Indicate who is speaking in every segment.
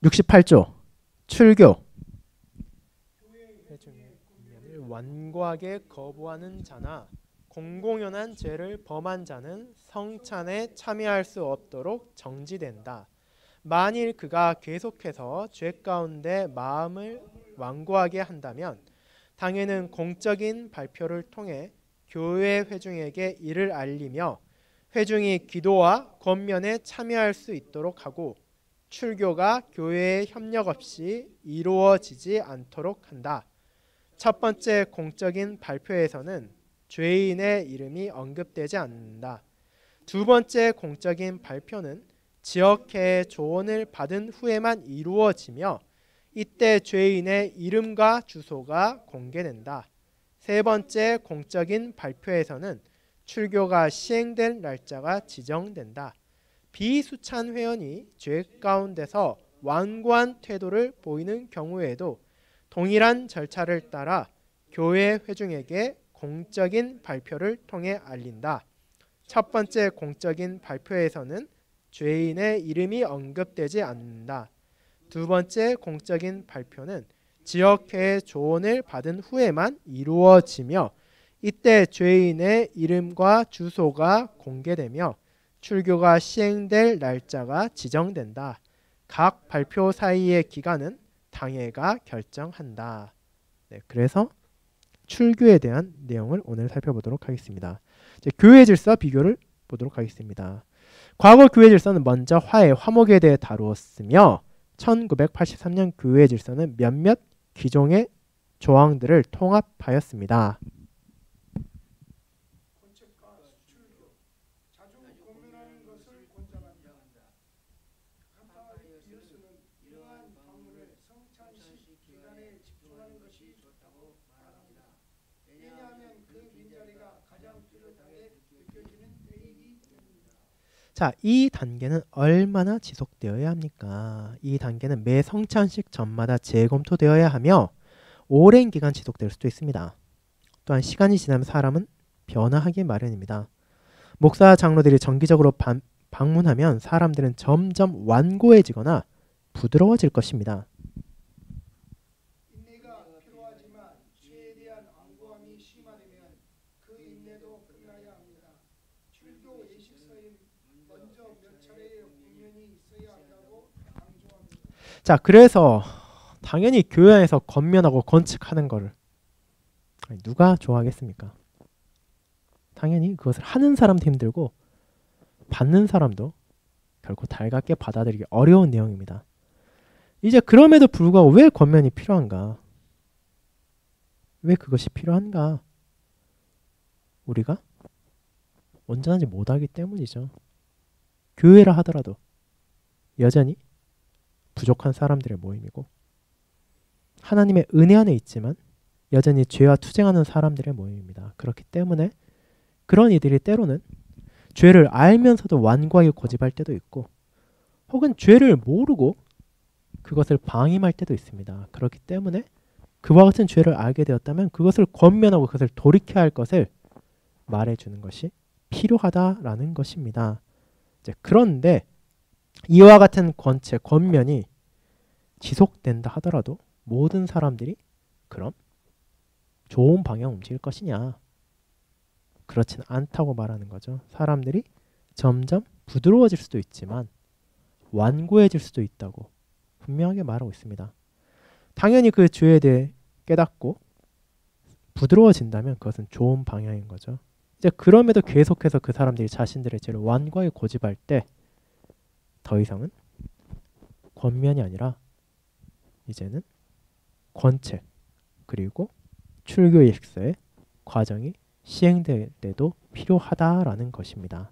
Speaker 1: 68조 출교. 회중의 권면을 완고하게 거부하는 자나 공공연한 죄를 범한 자는 성찬에 참여할 수 없도록 정지된다. 만일 그가 계속해서 죄 가운데 마음을 완고하게 한다면 당에는 공적인 발표를 통해 교회 회중에게 이를 알리며 회중이 기도와 권면에 참여할 수 있도록 하고 출교가 교회의 협력 없이 이루어지지 않도록 한다. 첫 번째 공적인 발표에서는 죄인의 이름이 언급되지 않는다. 두 번째 공적인 발표는 지역회의 조언을 받은 후에만 이루어지며 이때 죄인의 이름과 주소가 공개된다. 세 번째 공적인 발표에서는 출교가 시행될 날짜가 지정된다. 비수찬 회원이 죄 가운데서 완고한 태도를 보이는 경우에도 동일한 절차를 따라 교회 회중에게 공적인 발표를 통해 알린다. 첫 번째 공적인 발표에서는 죄인의 이름이 언급되지 않는다. 두 번째 공적인 발표는 지역회의 조언을 받은 후에만 이루어지며 이때 죄인의 이름과 주소가 공개되며 출교가 시행될 날짜가 지정된다. 각 발표 사이의 기간은 당회가 결정한다. 네, 그래서 출교에 대한 내용을 오늘 살펴보도록 하겠습니다. 이제 교회 질서 비교를 보도록 하겠습니다. 과거 교회 질서는 먼저 화해, 화목에 대해 다루었으며 1983년 교회 질서는 몇몇 기종의 조항들을 통합하였습니다. 자, 이 단계는 얼마나 지속되어야 합니까? 이 단계는 매 성찬식 전마다 재검토되어야 하며 오랜 기간 지속될 수도 있습니다. 또한 시간이 지나면 사람은 변화하기 마련입니다. 목사 장로들이 정기적으로 방문하면 사람들은 점점 완고해지거나 부드러워질 것입니다. 자, 그래서 당연히 교회 안에서 권면하고 권측하는 거를 누가 좋아하겠습니까? 당연히 그것을 하는 사람도 힘들고 받는 사람도 결코 달갑게 받아들이기 어려운 내용입니다. 이제 그럼에도 불구하고 왜 권면이 필요한가? 왜 그것이 필요한가? 우리가 온전하지 못하기 때문이죠. 교회라 하더라도 여전히 부족한 사람들의 모임이고 하나님의 은혜 안에 있지만 여전히 죄와 투쟁하는 사람들의 모임입니다. 그렇기 때문에 그런 이들이 때로는 죄를 알면서도 완고하게 고집할 때도 있고 혹은 죄를 모르고 그것을 방임할 때도 있습니다. 그렇기 때문에 그와 같은 죄를 알게 되었다면 그것을 권면하고 그것을 돌이켜야 할 것을 말해주는 것이 필요하다라는 것입니다. 이제 그런데 이와 같은 권책, 권면이 지속된다 하더라도 모든 사람들이 그럼 좋은 방향 움직일 것이냐? 그렇지는 않다고 말하는 거죠. 사람들이 점점 부드러워질 수도 있지만 완고해질 수도 있다고 분명하게 말하고 있습니다. 당연히 그 죄에 대해 깨닫고 부드러워진다면 그것은 좋은 방향인 거죠. 이제 그럼에도 계속해서 그 사람들이 자신들의 죄를 완고하게 고집할 때 더 이상은 권면이 아니라 이제는 권책 그리고 출교 예식서의 과정이 시행될 때도 필요하다라는 것입니다.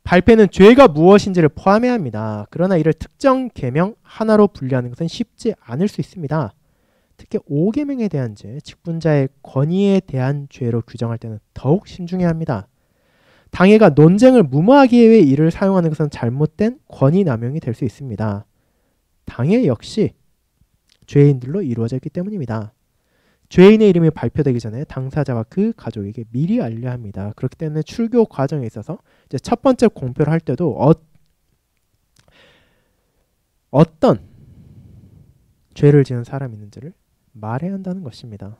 Speaker 1: 발표는 죄가 무엇인지를 포함해야 합니다. 그러나 이를 특정 계명 하나로 분류하는 것은 쉽지 않을 수 있습니다. 특히 5계명에 대한 죄, 직분자의 권위에 대한 죄로 규정할 때는 더욱 신중해야 합니다. 당회가 논쟁을 무마하기 위해 이를 사용하는 것은 잘못된 권위 남용이 될 수 있습니다. 당회 역시 죄인들로 이루어져 있기 때문입니다. 죄인의 이름이 발표되기 전에 당사자와 그 가족에게 미리 알려야 합니다. 그렇기 때문에 출교 과정에 있어서 이제 첫 번째 공표를 할 때도 어떤 죄를 지은 사람이 있는지를 말해야 한다는 것입니다.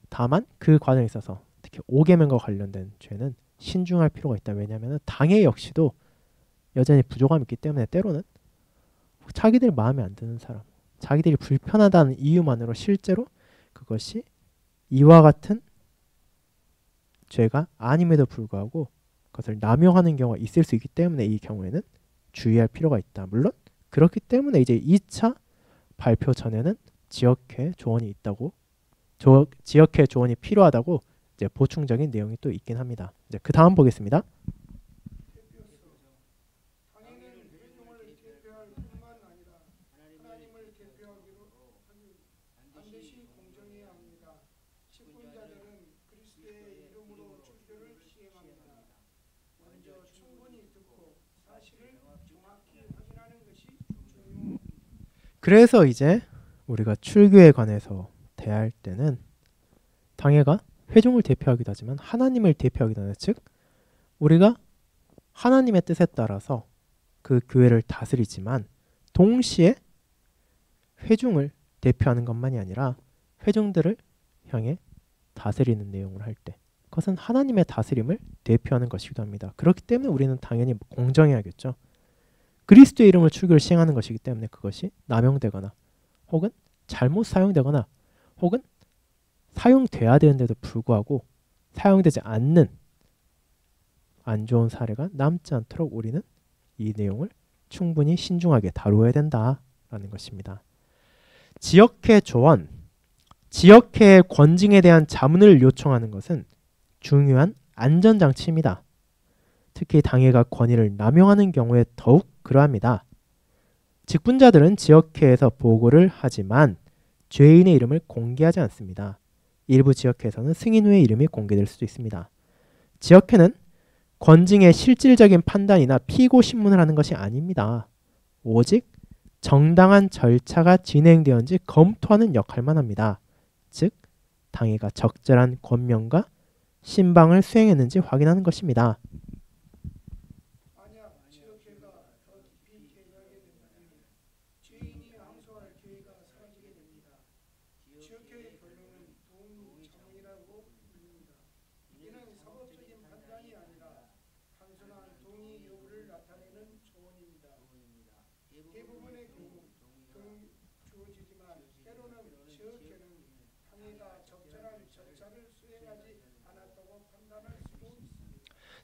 Speaker 1: 다만 그 과정에 있어서 특히 5계명과 관련된 죄는 신중할 필요가 있다. 왜냐하면 당해 역시도 여전히 부족함이 있기 때문에 때로는 자기들 마음에 안 드는 사람, 자기들이 불편하다는 이유만으로 실제로 그것이 이와 같은 죄가 아님에도 불구하고 그것을 남용하는 경우가 있을 수 있기 때문에 이 경우에는 주의할 필요가 있다. 물론 그렇기 때문에 이제 2차 발표 전에는 지역회 조언이 있다고, 지역회 조언이 필요하다고 이제 보충적인 내용이 또 있긴 합니다. 이제 그 다음 보겠습니다. 그래서 이제 우리가 출교에 관해서 대할 때는 당회가 회중을 대표하기도 하지만 하나님을 대표하기도 하는, 즉 우리가 하나님의 뜻에 따라서 그 교회를 다스리지만 동시에 회중을 대표하는 것만이 아니라 회중들을 향해 다스리는 내용을 할 때 그것은 하나님의 다스림을 대표하는 것이기도 합니다. 그렇기 때문에 우리는 당연히 공정해야겠죠. 그리스도의 이름을 출교를 시행하는 것이기 때문에 그것이 남용되거나 혹은 잘못 사용되거나 혹은 사용돼야 되는데도 불구하고 사용되지 않는 안 좋은 사례가 남지 않도록 우리는 이 내용을 충분히 신중하게 다루어야 된다라는 것입니다. 지역회 조언, 지역회의 권징에 대한 자문을 요청하는 것은 중요한 안전장치입니다. 특히 당회가 권위를 남용하는 경우에 더욱 그러합니다. 직분자들은 지역회에서 보고를 하지만 죄인의 이름을 공개하지 않습니다. 일부 지역회에서는 승인 후에 이름이 공개될 수도 있습니다. 지역회는 권징의 실질적인 판단이나 피고 신문을 하는 것이 아닙니다. 오직 정당한 절차가 진행되었는지 검토하는 역할만 합니다. 즉 당회가 적절한 권명과 신방을 수행했는지 확인하는 것입니다.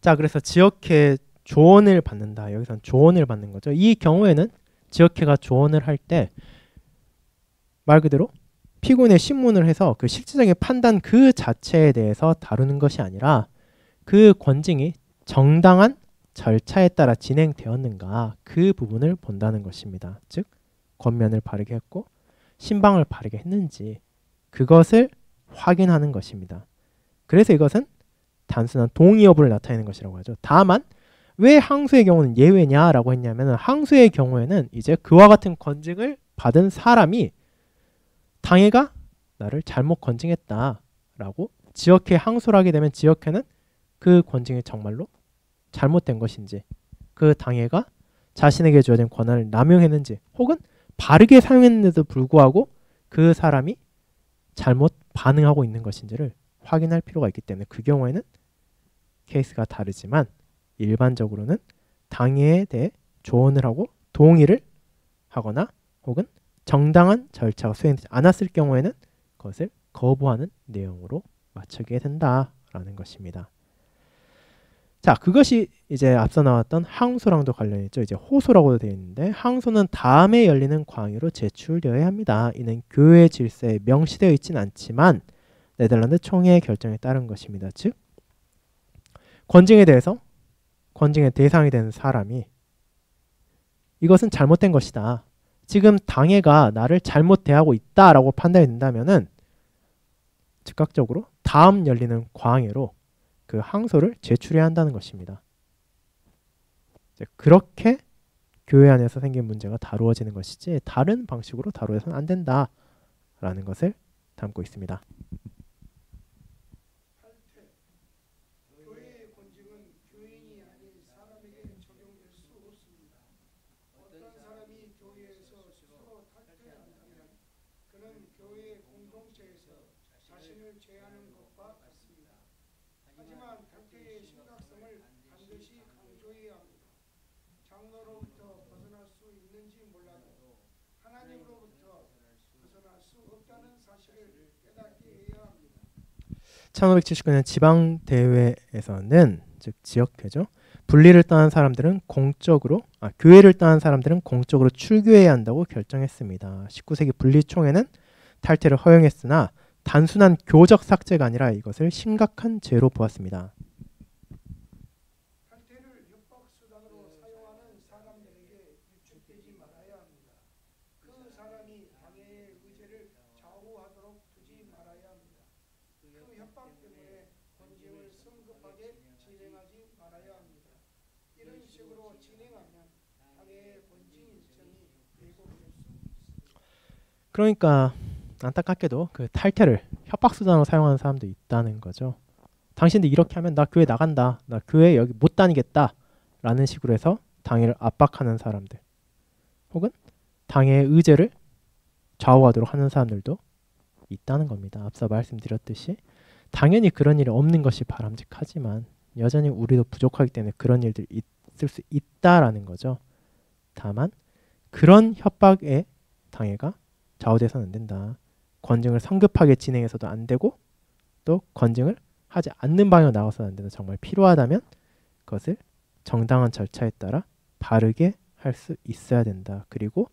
Speaker 1: 자, 그래서 지역회 조언을 받는다. 여기서는 조언을 받는 거죠. 이 경우에는 지역회가 조언을 할 때 말 그대로 피고인의 신문을 해서 그 실질적인 판단 그 자체에 대해서 다루는 것이 아니라 그 권징이 정당한 절차에 따라 진행되었는가 그 부분을 본다는 것입니다. 즉 권면을 바르게 했고 신방을 바르게 했는지 그것을 확인하는 것입니다. 그래서 이것은 단순한 동의 여부를 나타내는 것이라고 하죠. 다만 왜 항소의 경우는 예외냐라고 했냐면 항소의 경우에는 이제 그와 같은 권징을 받은 사람이 당회가 나를 잘못 권징했다라고 지역회 항소를 하게 되면 지역회는 그 권징이 정말로 잘못된 것인지 그 당회가 자신에게 주어진 권한을 남용했는지 혹은 바르게 사용했는데도 불구하고 그 사람이 잘못 반응하고 있는 것인지를 확인할 필요가 있기 때문에 그 경우에는 케이스가 다르지만 일반적으로는 당회에 대해 조언을 하고 동의를 하거나 혹은 정당한 절차가 수행되지 않았을 경우에는 그것을 거부하는 내용으로 맞추게 된다라는 것입니다. 자, 그것이 이제 앞서 나왔던 항소랑도 관련이 있죠. 이제 호소라고도 되어 있는데 항소는 다음에 열리는 광의로 제출되어야 합니다. 이는 교회 질서에 명시되어 있지는 않지만 네덜란드 총회의 결정에 따른 것입니다. 즉 권징에 대해서 권징의 대상이 되는 사람이 이것은 잘못된 것이다. 지금 당회가 나를 잘못 대하고 있다라고 판단이 된다면은 즉각적으로 다음 열리는 광회로 그 항소를 제출해야 한다는 것입니다. 그렇게 교회 안에서 생긴 문제가 다루어지는 것이지 다른 방식으로 다루어서는 안 된다라는 것을 담고 있습니다.
Speaker 2: 교인이 아닌 사람에게 적용될 수 없습니다. 어떤 사람이 교회 공동체에서 자신을 제하는 것과 같습니다. 하지만 탈퇴의 심각성을 반드시 강조해야 합니다. 장로로부터 벗어날 수 있는지 몰라도 하나님으로부터 벗어날 수 없다는 사실을 깨닫게 해야 합니다.
Speaker 1: 1579년 지방대회에서는 즉 지역회죠. 분리를 떠난 사람들은 교회를 떠난 사람들은 공적으로 출교해야 한다고 결정했습니다. 19세기 분리총회는 탈퇴를 허용했으나 단순한 교적 삭제가 아니라 이것을 심각한 죄로 보았습니다.
Speaker 2: 탈퇴를 협박수단으로 사용하는 사람들에게 유축되지 말아야 합니다. 그 사람이 당회의 의제를 좌우하도록 두지 말아야 합니다. 그 협박 때문에 권징을 성급하게 진행하지 말아야 합니다. 이런 식으로 진행하면 당회의 권징 일정이 왜곡될 수 있습니다.
Speaker 1: 그러니까 안타깝게도 그 탈퇴를 협박수단으로 사용하는 사람도 있다는 거죠. 당신들 이렇게 하면 나 교회 나간다. 나 교회 여기 못 다니겠다. 라는 식으로 해서 당회를 압박하는 사람들. 혹은 당회의 의제를 좌우하도록 하는 사람들도 있다는 겁니다. 앞서 말씀드렸듯이 당연히 그런 일이 없는 것이 바람직하지만 여전히 우리도 부족하기 때문에 그런 일들이 있을 수 있다라는 거죠. 다만 그런 협박에 당회가 좌우돼서는 안 된다. 권증을 성급하게 진행해서도 안 되고 또 권증을 하지 않는 방향으로 나가서는 안 된다. 정말 필요하다면 그것을 정당한 절차에 따라 바르게 할 수 있어야 된다. 그리고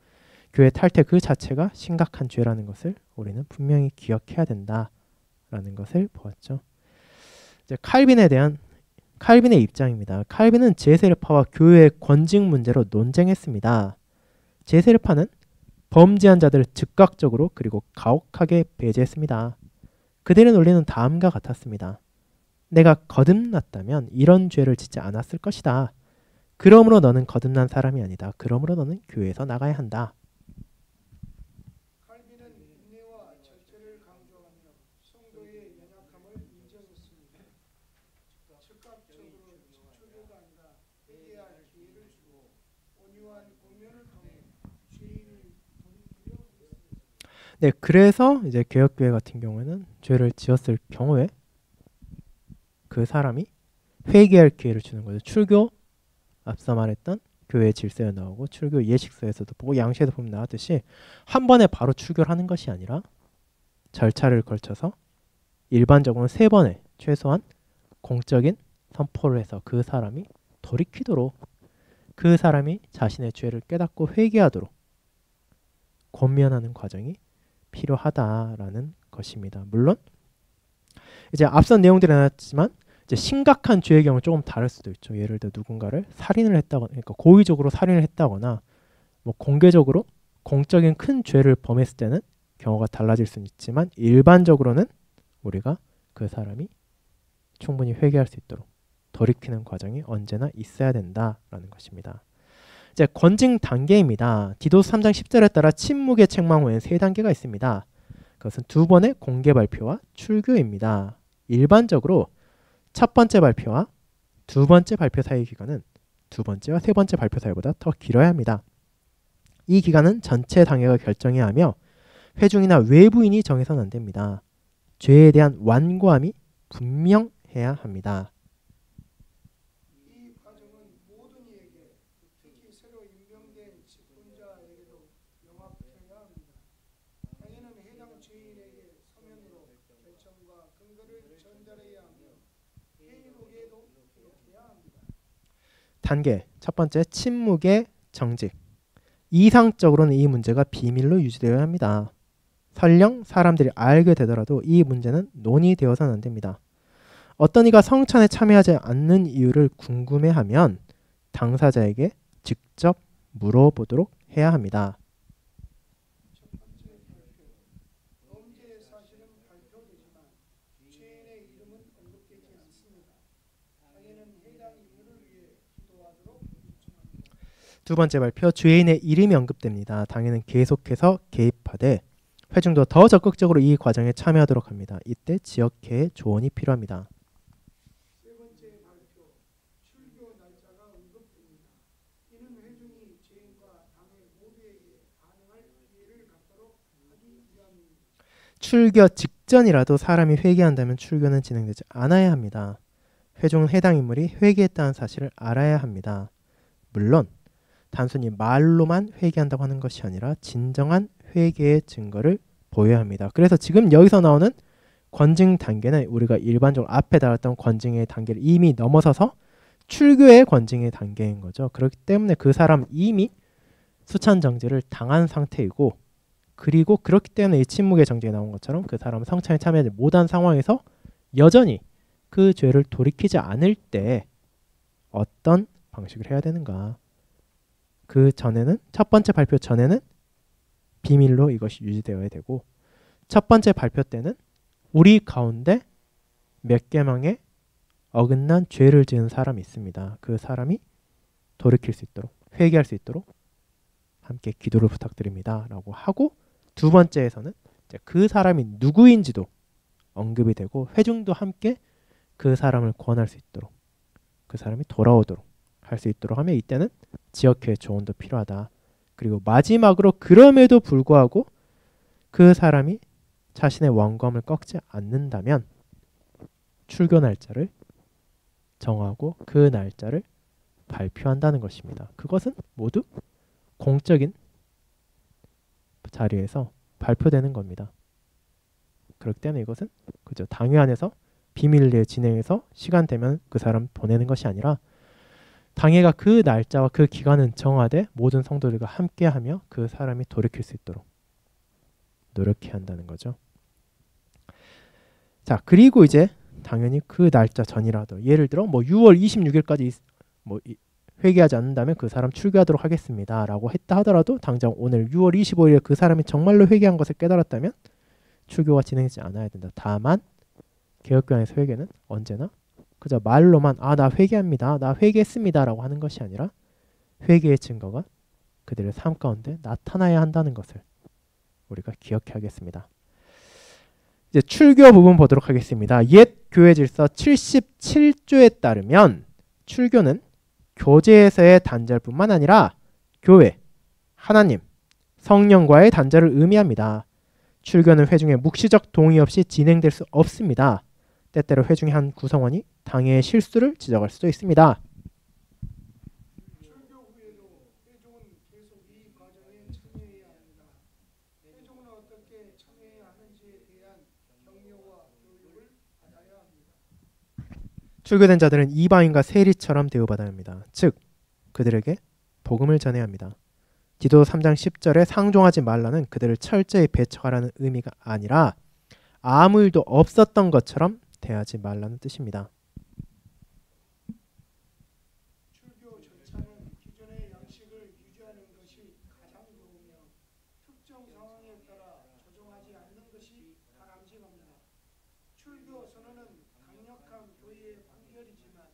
Speaker 1: 교회 탈퇴 그 자체가 심각한 죄라는 것을 우리는 분명히 기억해야 된다라는 것을 보았죠. 이제 칼빈의 입장입니다. 칼빈은 제세례파와 교회의 권징 문제로 논쟁했습니다. 제세례파는 범죄한 자들을 즉각적으로 그리고 가혹하게 배제했습니다. 그들의 논리는 다음과 같았습니다. 내가 거듭났다면 이런 죄를 짓지 않았을 것이다. 그러므로 너는 거듭난 사람이 아니다. 그러므로 너는 교회에서 나가야 한다.
Speaker 2: 칼빈은 인내와 절제를 강조하며 성도의 연약함을 인정했습니다. 즉각적으로 축출교가 아니라 회개할 기회를 주고 온유한 권면을 통해 죄인을 돌이키려 했습니다.
Speaker 1: 네, 그래서 이제 개혁교회 같은 경우에는 죄를 지었을 경우에 그 사람이 회개할 기회를 주는 거죠. 출교 앞서 말했던 교회 질서에 나오고 출교 예식서에서도 보고 양시에도 보면 나왔듯이 한 번에 바로 출교를 하는 것이 아니라 절차를 걸쳐서 일반적으로는 3번의 최소한 공적인 선포를 해서 그 사람이 돌이키도록 그 사람이 자신의 죄를 깨닫고 회개하도록 권면하는 과정이 필요하다라는 것입니다. 물론 이제 앞선 내용들이 나왔지만 이제 심각한 죄의 경우 조금 다를 수도 있죠. 예를 들어 누군가를 살인을 했다거나, 그러니까 고의적으로 살인을 했다거나, 뭐 공개적으로 공적인 큰 죄를 범했을 때는 경우가 달라질 수는 있지만 일반적으로는 우리가 그 사람이 충분히 회개할 수 있도록 돌이키는 과정이 언제나 있어야 된다라는 것입니다. 이제 권징 단계입니다. 디도스 3장 10절에 따라 침묵의 책망 후에는 3단계가 있습니다. 그것은 2번의 공개 발표와 출교입니다. 일반적으로 첫 번째 발표와 두 번째 발표 사이의 기간은 두 번째와 세 번째 발표 사이보다 더 길어야 합니다. 이 기간은 전체 당회가 결정해야 하며 회중이나 외부인이 정해서는 안 됩니다. 죄에 대한 완고함이 분명해야 합니다.
Speaker 2: 이 과정은 모든 이에게, 특히 새로 임명된 직분자에게도 명확해야 합니다. 당회는 해당 죄인에게 서면으로 결정과 근거를 전달해야 하며 회의록에도 기록해야 합니다.
Speaker 1: 단계 첫 번째 침묵의 정직. 이상적으로는 이 문제가 비밀로 유지되어야 합니다. 설령 사람들이 알게 되더라도 이 문제는 논의되어서는 안 됩니다. 어떤 이가 성찬에 참여하지 않는 이유를 궁금해하면 당사자에게 직접 물어보도록 해야 합니다.
Speaker 2: 첫 번째 발표. 범죄 사실은 발표되지만 죄인의 이름은 언급되지 않습니다. 당회는 해당 이유를 위해 기도하도록 요청합니다.
Speaker 1: 두 번째 발표, 죄인의 이름이 언급됩니다. 당회는 계속해서 개입하되 회중도 더 적극적으로 이 과정에 참여하도록 합니다. 이때 지역회의 조언이 필요합니다.
Speaker 2: 세 번째 발표. 출교 날짜가 언급됩니다. 이는 회중이 죄인과 당회 모두에게 반응할 기회를 갖도록 하기 위함입니다.
Speaker 1: 출교 직전이라도 사람이 회개한다면 출교는 진행되지 않아야 합니다. 회중은 해당 인물이 회개했다는 사실을 알아야 합니다. 물론 단순히 말로만 회개한다고 하는 것이 아니라 진정한 회개의 증거를 보여야 합니다. 그래서 지금 여기서 나오는 권증 단계는 우리가 일반적으로 앞에 다뤘던 권증의 단계를 이미 넘어서서 출교의 권증의 단계인 거죠. 그렇기 때문에 그 사람은 이미 수찬정죄를 당한 상태이고, 그리고 그렇기 때문에 이 침묵의 정죄에 나온 것처럼 그 사람은 성찬에 참여하지 못한 상황에서 여전히 그 죄를 돌이키지 않을 때 어떤 방식을 해야 되는가. 그 전에는, 첫 번째 발표 전에는 비밀로 이것이 유지되어야 되고, 첫 번째 발표 때는 우리 가운데 몇 계명에 어긋난 죄를 지은 사람이 있습니다. 그 사람이 돌이킬 수 있도록, 회개할 수 있도록 함께 기도를 부탁드립니다 라고 하고, 두 번째에서는 이제 그 사람이 누구인지도 언급이 되고, 회중도 함께 그 사람을 권할 수 있도록, 그 사람이 돌아오도록 할 수 있도록 하면 이때는 지역회의 조언도 필요하다. 그리고 마지막으로 그럼에도 불구하고 그 사람이 자신의 원검을 꺾지 않는다면 출교 날짜를 정하고 그 날짜를 발표한다는 것입니다. 그것은 모두 공적인 자리에서 발표되는 겁니다. 그렇기 때문에 이것은 그죠, 당회 안에서 비밀리에 진행해서 시간 되면 그 사람 보내는 것이 아니라 당회가 그 날짜와 그 기간은 정하되 모든 성도들과 함께하며 그 사람이 돌이킬 수 있도록 노력해야 한다는 거죠. 자, 그리고 이제 당연히 그 날짜 전이라도, 예를 들어 뭐 6월 26일까지 뭐 회개하지 않는다면 그 사람 출교하도록 하겠습니다 라고 했다 하더라도, 당장 오늘 6월 25일에 그 사람이 정말로 회개한 것을 깨달았다면 출교가 진행되지 않아야 된다. 다만 개혁교회에서 회개는 언제나 그저 말로만 나 회개합니다, 나 회개했습니다 라고 하는 것이 아니라 회개의 증거가 그들의 삶 가운데 나타나야 한다는 것을 우리가 기억해야겠습니다. 이제 출교 부분 보도록 하겠습니다. 옛 교회 질서 77조에 따르면 출교는 교제에서의 단절뿐만 아니라 교회, 하나님, 성령과의 단절을 의미합니다. 출교는 회중의 묵시적 동의 없이 진행될 수 없습니다. 때때로 회중의 한 구성원이 당회의 실수를 지적할 수도 있습니다.
Speaker 2: 출교 후에도 회중은 계속 이 과정에 참여해야 합니다. 회중은 어떻게 참여해야 하는지에 대한 격려와 교육을 받아야 합니다.
Speaker 1: 출교된 자들은 이방인과 세리처럼 대우받아야 합니다. 즉 그들에게 복음을 전해야 합니다. 디도 3장 10절에 상종하지 말라는 그들을 철저히 배척하라는 의미가 아니라 아무 일도 없었던 것처럼 대하지 말라는 뜻입니다.
Speaker 2: 출교 절차는 기존의 양식을 유지하는 것이 가장 좋으며 특정 상황에 따라 조정하지 않는 것이 바람직합니다. 출교 선언은 강력한 교회의 판결이지만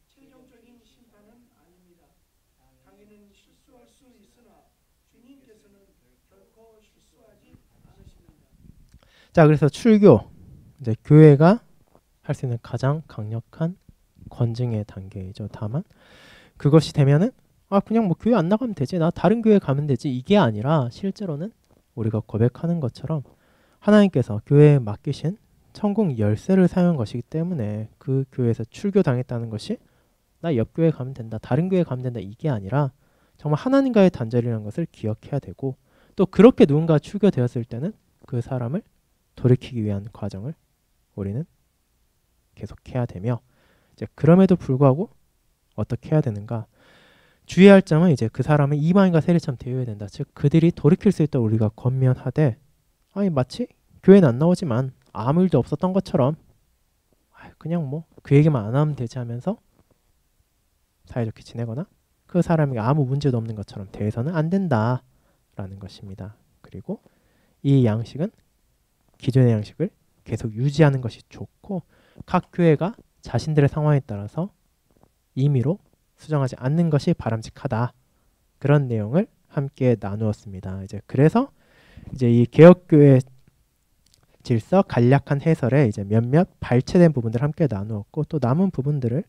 Speaker 2: 최종적인 심판은 아닙니다. 당연히 실수할 수 있으나 주님께서는 결코 실수하지 않으십니다.
Speaker 1: 자, 그래서 출교, 이제 교회가 할 수 있는 가장 강력한 권증의 단계이죠. 다만 그것이 되면은 그냥 뭐 교회 안 나가면 되지, 나 다른 교회 가면 되지, 이게 아니라 실제로는 우리가 고백하는 것처럼 하나님께서 교회에 맡기신 천국 열쇠를 사용한 것이기 때문에 그 교회에서 출교당했다는 것이 나 옆 교회 가면 된다, 다른 교회 가면 된다, 이게 아니라 정말 하나님과의 단절이라는 것을 기억해야 되고, 또 그렇게 누군가 출교되었을 때는 그 사람을 돌이키기 위한 과정을 우리는 계속해야 되며, 이제 그럼에도 불구하고 어떻게 해야 되는가, 주의할 점은 이제 그 사람은 이방인과 세리처럼 대우해야 된다. 즉 그들이 돌이킬 수 있도록 우리가 권면하되, 마치 교회는 안 나오지만 아무 일도 없었던 것처럼 그냥 뭐 그 얘기만 안 하면 되지 하면서 사이좋게 지내거나 그 사람에게 아무 문제도 없는 것처럼 대해서는 안 된다라는 것입니다. 그리고 이 양식은 기존의 양식을 계속 유지하는 것이 좋고, 각 교회가 자신들의 상황에 따라서 임의로 수정하지 않는 것이 바람직하다. 그런 내용을 함께 나누었습니다. 그래서 이 개혁교회 질서 간략한 해설에 이제 몇몇 발췌된 부분들을 함께 나누었고, 또 남은 부분들을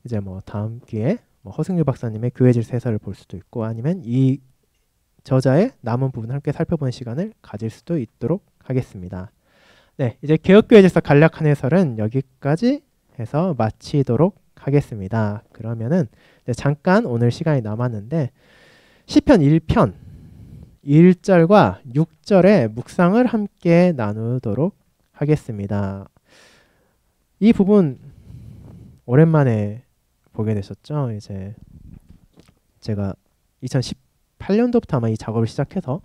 Speaker 1: 이제 뭐 다음 기회에 허승일 박사님의 교회 질서 해설을 볼 수도 있고, 아니면 이 저자의 남은 부분을 함께 살펴보는 시간을 가질 수도 있도록 하겠습니다. 네, 이제 개역교회에서 간략한 해설은 여기까지 해서 마치도록 하겠습니다. 그러면은 잠깐 오늘 시간이 남았는데 시편 1편 1절과 6절의 묵상을 함께 나누도록 하겠습니다. 이 부분 오랜만에 보게 되셨죠? 이제 제가 2018년도부터 아마 이 작업을 시작해서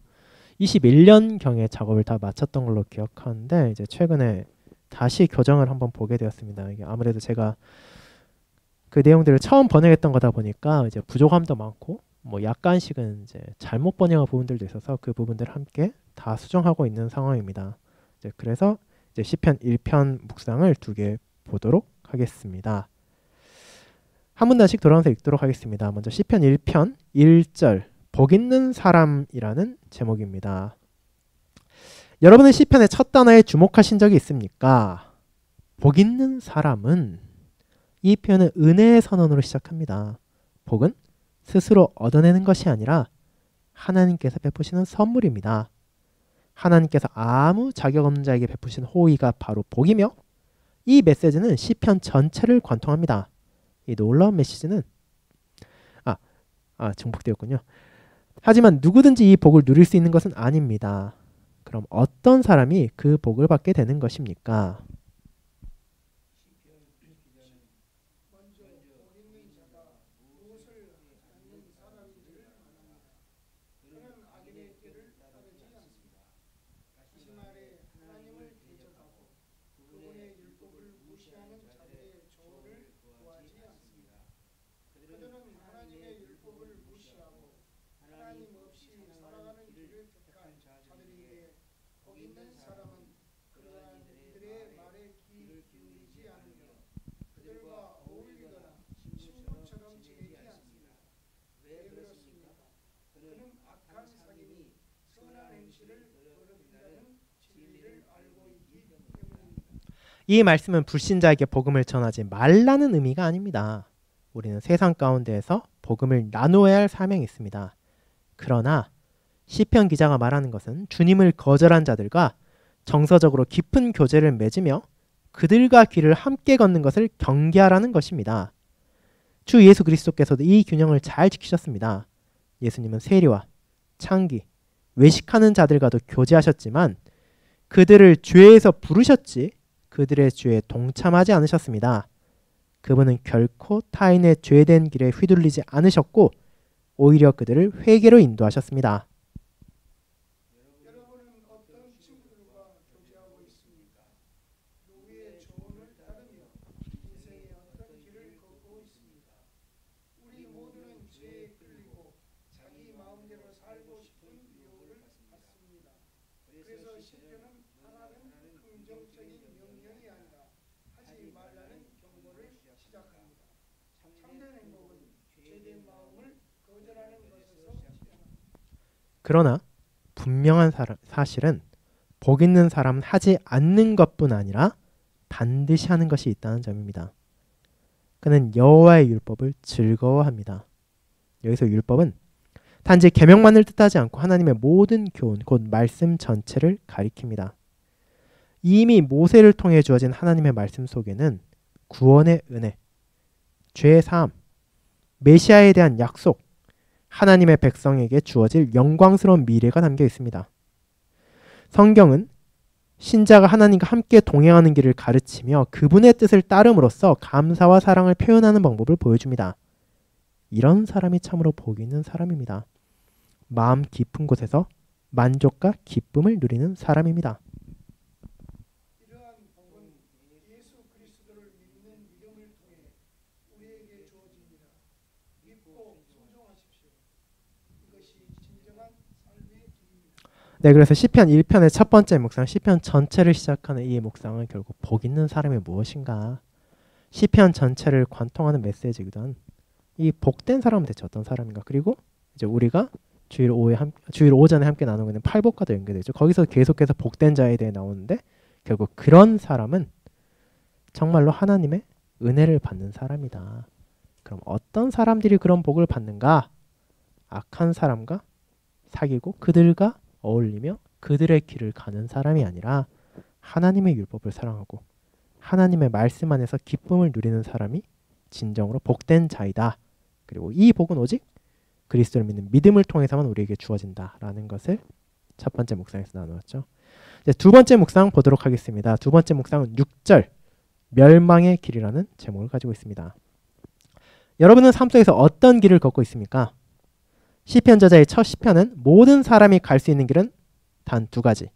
Speaker 1: 21년경에 작업을 다 마쳤던 걸로 기억하는데 이제 최근에 다시 교정을 한번 보게 되었습니다. 이게 아무래도 제가 그 내용들을 처음 번역했던 거다 보니까 이제 부족함도 많고 뭐 약간씩은 이제 잘못 번역한 부분들도 있어서 그 부분들을 함께 다 수정하고 있는 상황입니다. 이제 그래서 이제 시편 1편 묵상을 2개 보도록 하겠습니다. 한 문단씩 돌아가면서 읽도록 하겠습니다. 먼저 시편 1편 1절 복 있는 사람이라는 제목입니다. 여러분은 시편의 첫 단어에 주목하신 적이 있습니까? 복 있는 사람은 이 표현은 은혜의 선언으로 시작합니다. 복은 스스로 얻어내는 것이 아니라 하나님께서 베푸시는 선물입니다. 하나님께서 아무 자격 없는 자에게 베푸신 호의가 바로 복이며 이 메시지는 시편 전체를 관통합니다. 이 놀라운 메시지는 중복되었군요. 하지만 누구든지 이 복을 누릴 수 있는 것은 아닙니다. 그럼 어떤 사람이 그 복을 받게 되는 것입니까?
Speaker 2: 먼저 복 있는 자가 무엇을 하는 사람인지를 말합니다. 그는 악인의 길을 따르지 않습니다. 다시 말해 하나님을 대적하고 그분의 율법을 무시하는 자들의 조언을 구하지 않습니다. 그들은 하나님의 율법을 무시하고 하나님 없이 살아가는 길을 택한 자들이기에 복 있는 사람은 그러한 이들의 말에 귀 기울이지 않으며 그들과 어울리거나 친구처럼 지내지 않습니다. 왜 그렇습니까? 그는 악한 사귐이 선한 행실을 더럽힌다는 진리를 알고 있기 때문입니다.
Speaker 1: 이 말씀은 불신자에게 복음을 전하지 말라는 의미가 아닙니다. 우리는 세상 가운데에서 복음을 나누어야 할 사명이 있습니다. 그러나 시편 기자가 말하는 것은 주님을 거절한 자들과 정서적으로 깊은 교제를 맺으며 그들과 길을 함께 걷는 것을 경계하라는 것입니다. 주 예수 그리스도께서도 이 균형을 잘 지키셨습니다. 예수님은 세리와 창기, 외식하는 자들과도 교제하셨지만 그들을 죄에서 부르셨지 그들의 죄에 동참하지 않으셨습니다. 그분은 결코 타인의 죄된 길에 휘둘리지 않으셨고 오히려 그들을 회개로 인도하셨습니다.
Speaker 2: 여러분은 어떤 친구들과 교제하고 있습니까? 누구의 조언을 따르며 인생의 어떤 길을 걷고 있습니까? 우리 모두는 죄에 끌리고 자기 마음대로 살고 싶은 유혹을 받습니다. 그래서 시편은 하나는 긍정적인 명령이 아니라 하지 말라는 경고를 시작합니다. 참된 행복은 죄된 마음을 거절하는 것에서 시작합니다.
Speaker 1: 그러나 분명한 사실은 복 있는 사람은 하지 않는 것뿐 아니라 반드시 하는 것이 있다는 점입니다. 그는 여호와의 율법을 즐거워합니다. 여기서 율법은 단지 계명만을 뜻하지 않고 하나님의 모든 교훈, 곧 말씀 전체를 가리킵니다. 이미 모세를 통해 주어진 하나님의 말씀 속에는 구원의 은혜, 죄의 사함, 메시아에 대한 약속, 하나님의 백성에게 주어질 영광스러운 미래가 담겨 있습니다. 성경은 신자가 하나님과 함께 동행하는 길을 가르치며 그분의 뜻을 따름으로써 감사와 사랑을 표현하는 방법을 보여줍니다. 이런 사람이 참으로 복 있는 사람입니다. 마음 깊은 곳에서 만족과 기쁨을 누리는 사람입니다.
Speaker 2: 이러한 복은 예수 그리스도를 믿는 믿음을 통해 우리에게 주어집니다. 믿고 순종하십시오. 이것이 진정한 삶의 길입니다.
Speaker 1: 네, 그래서 시편 1편의 첫 번째 묵상, 시편 전체를 시작하는 이 묵상은 결국 복 있는 사람이 무엇인가? 시편 전체를 관통하는 메시지이기도 한 이 복된 사람은 대체 어떤 사람인가? 그리고 이제 우리가 주일 오전에 함께 나누고 있는 팔복과도 연결되죠. 거기서 계속해서 복된 자에 대해 나오는데 결국 그런 사람은 정말로 하나님의 은혜를 받는 사람이다. 그럼 어떤 사람들이 그런 복을 받는가? 악한 사람과 사귀고 그들과 어울리며 그들의 길을 가는 사람이 아니라 하나님의 율법을 사랑하고 하나님의 말씀 안에서 기쁨을 누리는 사람이 진정으로 복된 자이다. 그리고 이 복은 오직 그리스도를 믿는 믿음을 통해서만 우리에게 주어진다라는 것을 첫 번째 묵상에서 나누었죠. 이제 두 번째 묵상 보도록 하겠습니다. 두 번째 묵상은 6절 멸망의 길이라는 제목을 가지고 있습니다. 여러분은 삶 속에서 어떤 길을 걷고 있습니까? 시편 저자의 첫 시편은 모든 사람이 갈 수 있는 길은 단 두 가지,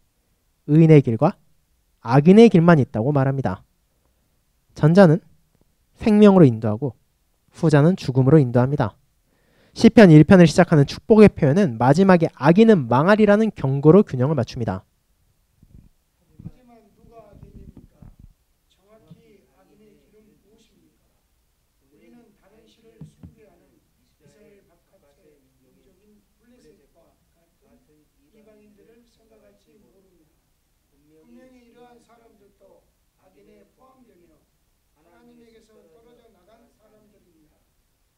Speaker 1: 의인의 길과 악인의 길만 있다고 말합니다. 전자는 생명으로 인도하고 후자는 죽음으로 인도합니다. 시편 1편을 시작하는 축복의 표현은 마지막에 악인은 망하리라는 경고로 균형을 맞춥니다.
Speaker 2: 하지만 누가 악인입니까? 정확히 악인의 길은 무엇입니까? 우리는 다른 신을 숭배하는 이스라엘 바깥의 영적인 블레셋과 같은 이방인들을 생각할지 모릅니다. 분명히 이러한 사람들도 악인에 포함되며 하나님에게서 떨어져 나간 사람들입니다.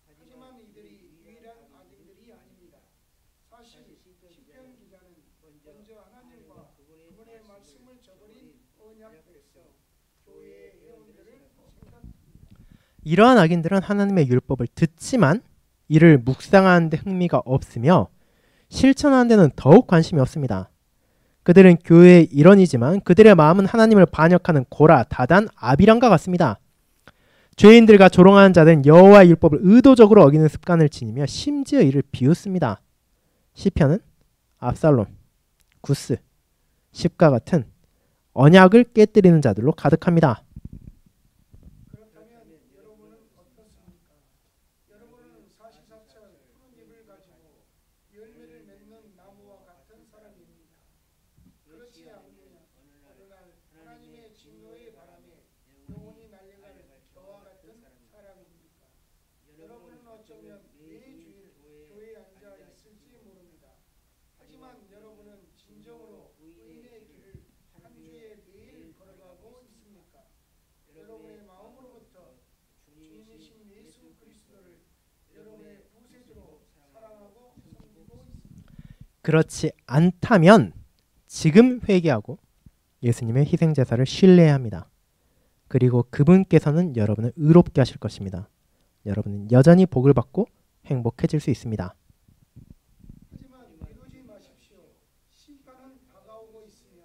Speaker 2: 하지만 이들이 유일한 악인들이 아닙니다. 사실 시편 기자는 먼저 하나님과 그분의 말씀을 저버린 언약에서 교회의 회원들을 생각합니다.
Speaker 1: 이러한 악인들은 하나님의 율법을 듣지만 이를 묵상하는 데 흥미가 없으며 실천하는 데는 더욱 관심이 없습니다. 그들은 교회의 일원이지만 그들의 마음은 하나님을 반역하는 고라, 다단, 아비람과 같습니다. 죄인들과 조롱하는 자들은 여호와의 율법을 의도적으로 어기는 습관을 지니며 심지어 이를 비웃습니다. 시편은 압살롬, 구스, 십과 같은 언약을 깨뜨리는 자들로 가득합니다.
Speaker 2: 그렇다면 여러분은 어떻습니까? 여러분은 사시사철 푸른 잎을 가지고 열매를 맺는 나무와 같은 사람입니다. 그렇지 않으면 어느 날 하나님의 진노의 바람에 영혼이 날려갈 저와 같은 사람입니까? 여러분은 어쩌면 매주일 교회에 앉아 있을지 모릅니다. 하지만 여러분은 진정으로 의인의 길을 한 주에 매일 걸어가고 있습니까? 여러분의 마음으로부터 주님이신 예수 그리스도를 여러분의 구세주로 사랑하고 섬기고 있습니다.
Speaker 1: 그렇지 않다면 지금 회개하고 예수님의 희생제사를 신뢰해야 합니다. 그리고 그분께서는 여러분을 의롭게 하실 것입니다. 여러분은 여전히 복을 받고 행복해질 수 있습니다.
Speaker 2: 하지만 미루지 마십시오. 심판은 다가오고 있으며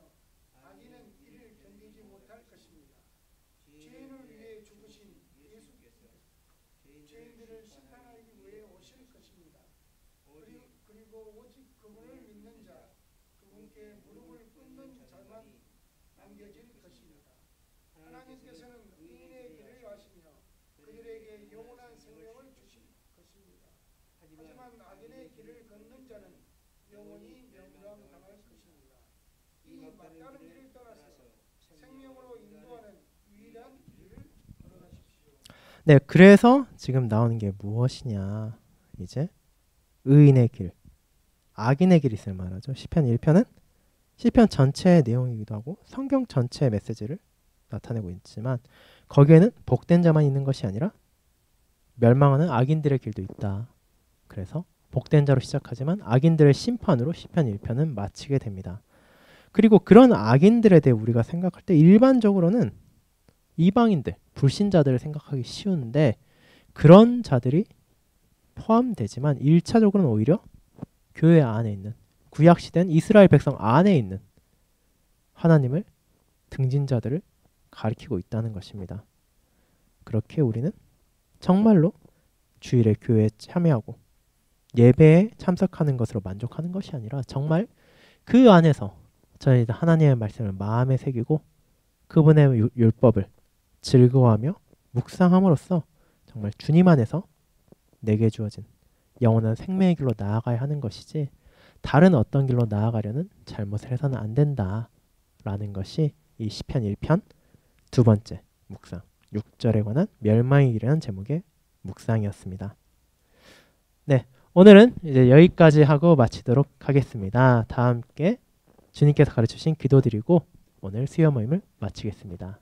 Speaker 2: 악인은 이를 견디지 못할 것입니다. 죄인을 위해 죽으신 예수께서 죄인들을 심판하기 위해 오실 것입니다. 그리고 오직 그분을 믿는 자, 그분께 무릎을 꿇는 자만 남겨질 것입니다. 하나님께서는 의인의 길을 아시며 그들에게 영원한 생명을 주실 것입니다. 하지만 악인의 길을 걷는 자는 영원히 멸망당할 것입니다. 이 막다른 길을 떠나서 생명으로 인도하는 유일한 길을 걸어가십시오.
Speaker 1: 네, 그래서 지금 나오는 게 무엇이냐? 이제 의인의 길, 악인의 길이 있을 말하죠. 시편 1편은 시편 전체의 내용이기도 하고 성경 전체의 메시지를 나타내고 있지만 거기에는 복된 자만 있는 것이 아니라 멸망하는 악인들의 길도 있다. 그래서 복된 자로 시작하지만 악인들의 심판으로 시편 1편은 마치게 됩니다. 그리고 그런 악인들에 대해 우리가 생각할 때 일반적으로는 이방인들, 불신자들을 생각하기 쉬운데 그런 자들이 포함되지만 1차적으로는 오히려 교회 안에 있는 구약시대는 이스라엘 백성 안에 있는 하나님을 등진 자들을 가리키고 있다는 것입니다. 그렇게 우리는 정말로 주일에 교회에 참여하고 예배에 참석하는 것으로 만족하는 것이 아니라 정말 그 안에서 저희들 하나님의 말씀을 마음에 새기고 그분의 율법을 즐거워하며 묵상함으로써 정말 주님 안에서 내게 주어진 영원한 생명의 길로 나아가야 하는 것이지 다른 어떤 길로 나아가려는 잘못을 해서는 안 된다라는 것이 이 시편 1편 두 번째 묵상 6절에 관한 멸망의 길이라는 제목의 묵상이었습니다. 네, 오늘은 이제 여기까지 하고 마치도록 하겠습니다. 다 함께 주님께서 가르치신 기도드리고 오늘 수요 모임을 마치겠습니다.